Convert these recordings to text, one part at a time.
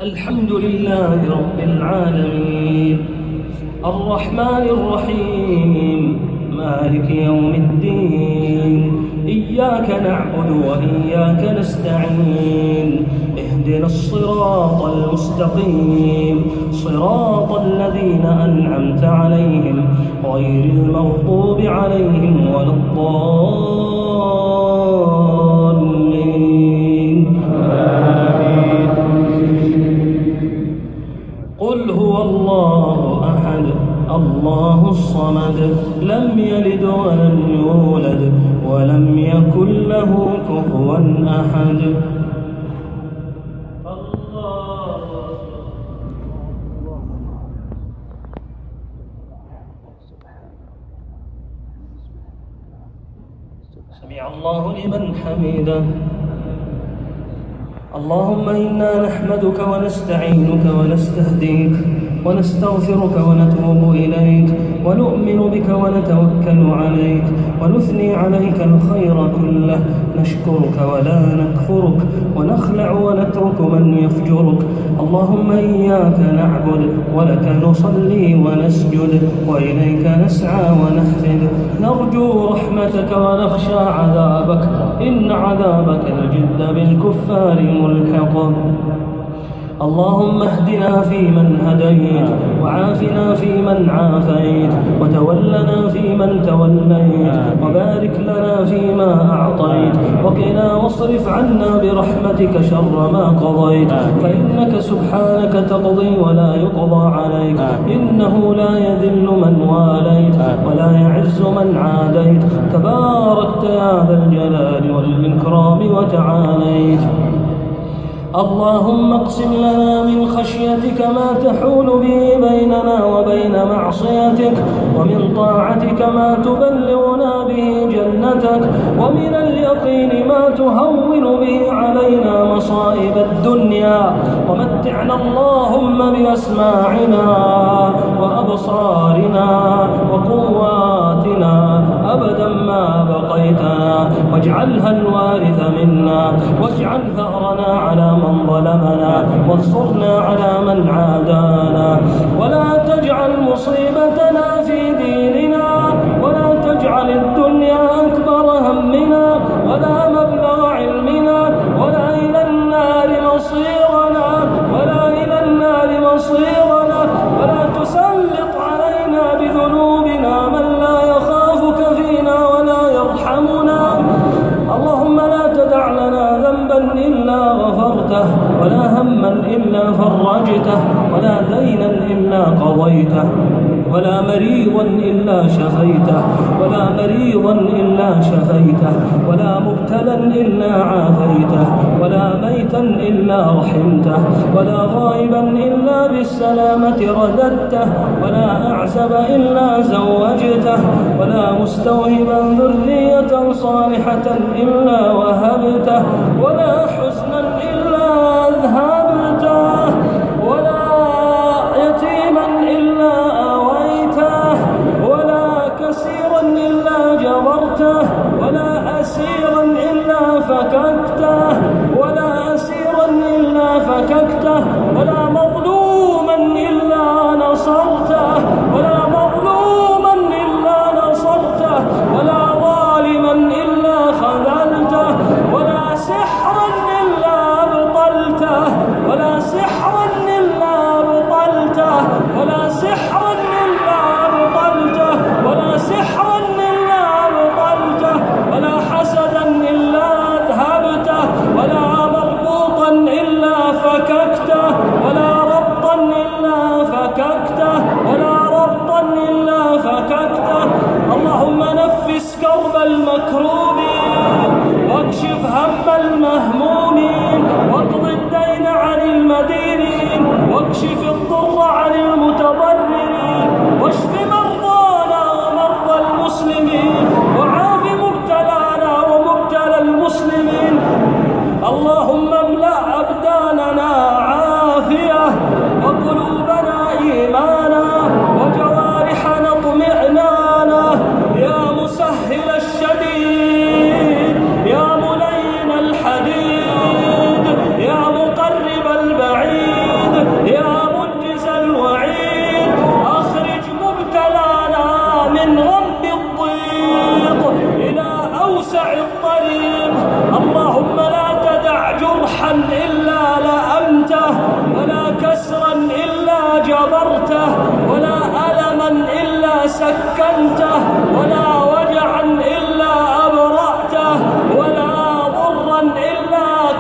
الحمد لله رب العالمين الرحمن الرحيم مالك يوم الدين إياك نعبد وإياك نستعين اهدنا الصراط المستقيم صراط الذين أنعمت عليهم غير المغضوب عليهم ولا الضالين قل هو الله أحد الله الصمد لم يلد ولم يولد ولم يكن له كفوا أحد. سمع الله لمن حمده. اللهم إنا نحمدك ونستعينك ونستهديك ونستغفرك ونتوب إليك ونؤمن بك ونتوكل عليك ونثني عليك الخير كله نشكرك ولا نكفرك ونخلع ونترك من يفجرك. اللهم إياك نعبد ولك نصلي ونسجد وإليك نسعى ونحفد نرجو رحمتك ونخشى عذابك إن عذابك الجد بالكفار ملحق. اللهم اهدنا فيمن هديت وعافنا فيمن عافيت وتولنا فيمن توليت وبارك لنا فيما أعطيت وقنا واصرف عنا برحمتك شر ما قضيت فإنك سبحانك تقضي ولا يقضى عليك إنه لا يذل من واليت ولا يعز من عاديت تباركت يا ذا الجلال والإكرام وتعاليت. اللهم اقسم لنا من خشيتك ما تحول به بيننا وبين معصيتك ومن طاعتك ما تبلغنا به جنتك ومن اليقين ما تهون به علينا مصائب الدنيا ومتعنا اللهم بأسماعنا وأبصارنا وقواتنا أبدا ما بقيتنا واجعلها الوارث منا واجعل ثأرنا على من ظلمنا وانصرنا على من عادانا ولا تجعل مصيبتنا في ديننا ولا تجعل الدنيا أكبر همنا ولا مبلغ علمنا ولا إلى النار مصيرنا ولا تسلط علينا بذنوبنا من لا يخافك فينا ولا يرحمنا. اللهم لا تدع لنا ذنبا إلا غفرته ولا هما إلا فرجته ولا دينا إلا قضيته ولا مريضا إلا شفيته ولا مبتلا إلا عافيته ولا ميتا إلا رحمته ولا غائبا إلا بالسلامة رددته ولا أعزب إلا زوجته ولا مستوهبا ذرية صالحة إلا وهبته ولا حزنا إلا أذهبته ولا يتيما إلا آويته ولا كسيرا إلا جبرته ولا أسيرا إلا فككته ولا مظلوما إلا نصرته ولا ظالما إلا خذلته ولا سحرا إلا أبطلته ولا حسدا إلا أذهبته ولا مربوطا إلا فككته ولا ربطا إلا فككته. اللهم نفس كرب المكروبين واكشف هم المهمومين واقض الدين عن المدينين واكشف الضر عن المتضررين واشف مرضانا ومرضى المسلمين وعاف مبتلانا ومبتلى المسلمين. اللهم املأ أبداننا عافية وقلوبنا إيمانا وجوارحنا اطمئنانا يا مسهل الشديد يا ملين الحديد يا مقرب البعيد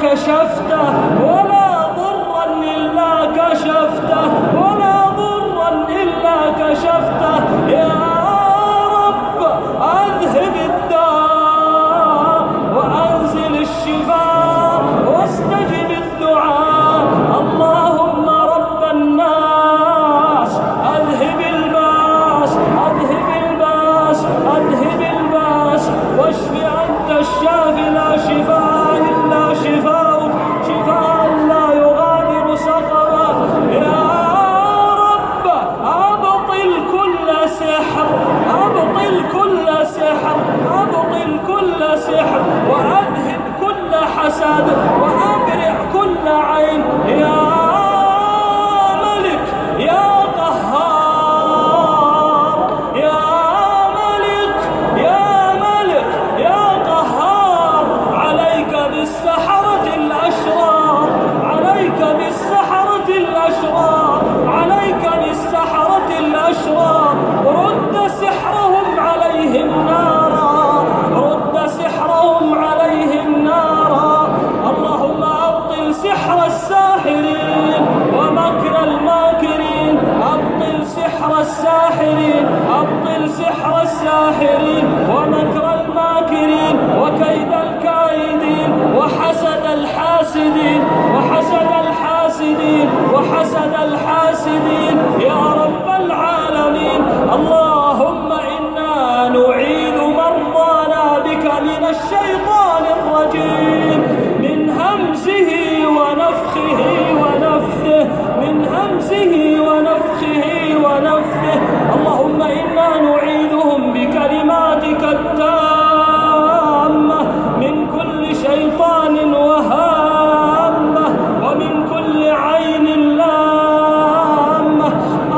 كشفته ولا ضرا إلا كشفته ولا ضرا إلا كشفته يا رب أذهب الداء وأنزل الشفاء واستجب الدعاء. اللهم رب الناس أذهب الباس أذهب الباس أذهب الباس واشف أنت الشافي لا شفاء إلا شفاؤك شفاء لا يغادر سقما. يا رب أبطل كل سحر أبطل كل سحر أبطل كل سحر وأذهب كل حسد وأبرع كل عين. يا ملك يا قهار يا ملك يا ملك يا قهار عليك بالسحرة الأشرار عليك بالسحرة الأشرار عليك بالسحرة الأشرار. رد سحرهم عليهم نارا رد سحرهم عليهم نارا. اللهم أبطل سحر الساحرين ومكر الماكرين أبطل سحر الساحرين أبطل سحر الساحرين ومكر الماكرين وكيد الكائدين وحسد الحاسدين وحسد الحاسدين وحسد الحاسدين يا رب العالمين. اللهم إنا نعيذ مرضانا بك من الشيطان الرجيم من همزه ونفخه ونفثه من همزه ونفخه ونفثه. اللهم إنا نعيذهم بكلماتك التامة من كل شيطان وهامة ومن كل عين لامة.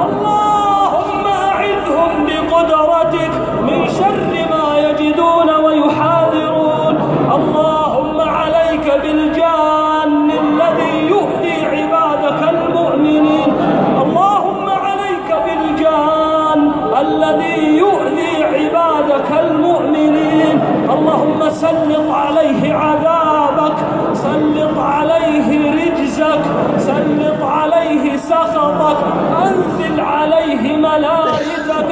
اللهم أعذهم بقدرتك من شر ما يجدون ويحاذرون. اللهم عليك بالجان الذي يؤذي عبادك المؤمنين. اللهم عليك بالجان الذي يؤذي عبادك المؤمنين. اللهم سلط عليه عذابك سلط عليه رجزك سلط عليه سخطك. أنزل عليه ملائكتك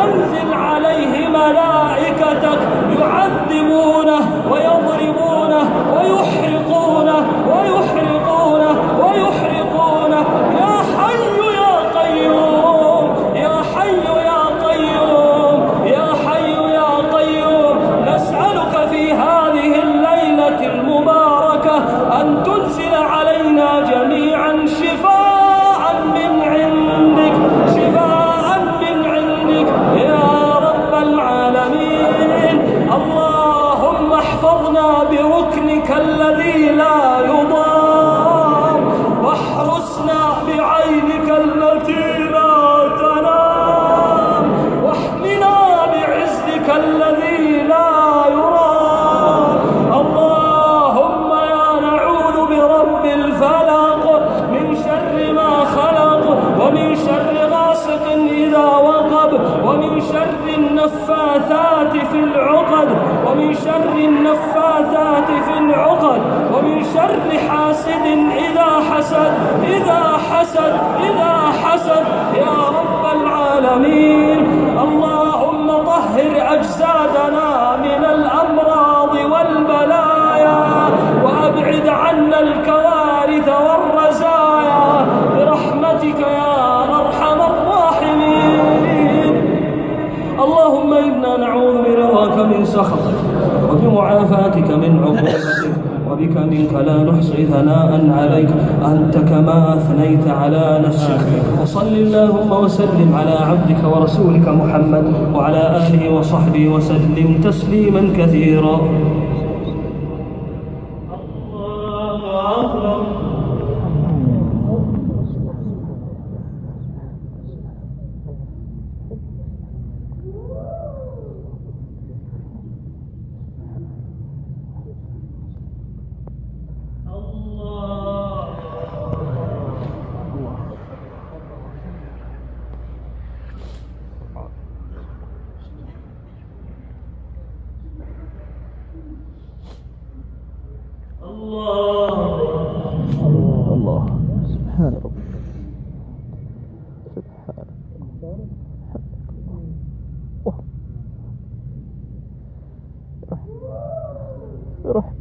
أنزل عليه ملائكتك يعذبونه ويضربونه ويحرقونه ويحرقونه ويحرقونه. يا حي يا قيوم يا حي يا قيوم يا حي يا قيوم. نسألك في هذه الليلة المباركة أن تنزل علينا جميعا شفاء من عندك شفاء من عندك يا رب العالمين. اللهم احفظنا بركنك الذي لا يضام واحرسنا بعينك التي لا تنام واحمنا بعزك الذي لا يرام. اللهم يا نعوذ برب الفلق من شر ما خلق ومن شر غاسق إذا وقب ومن شر النفاثات في العقد ومن شر النفاثات في العقد ومن شر حاسد إذا حسد إذا حسد إذا حسد يا رب العالمين. اللهم طهر أجسادنا من الأمراض والبلايا وأبعد عنا الكوارث والرزايا برحمتك يا أرحم الراحمين. اللهم إنا نعوذ برضاك من سخطك وبمعافاتك من عقوبتك وبك منك لا نحصي ثناء عليك أنت كما أثنيت على نفسك. وصل اللهم وسلم على عبدك ورسولك محمد وعلى آله وصحبه وسلم تسليما كثيرا. الله أكبر. الله الله سبحان ربك سبحان الله. روح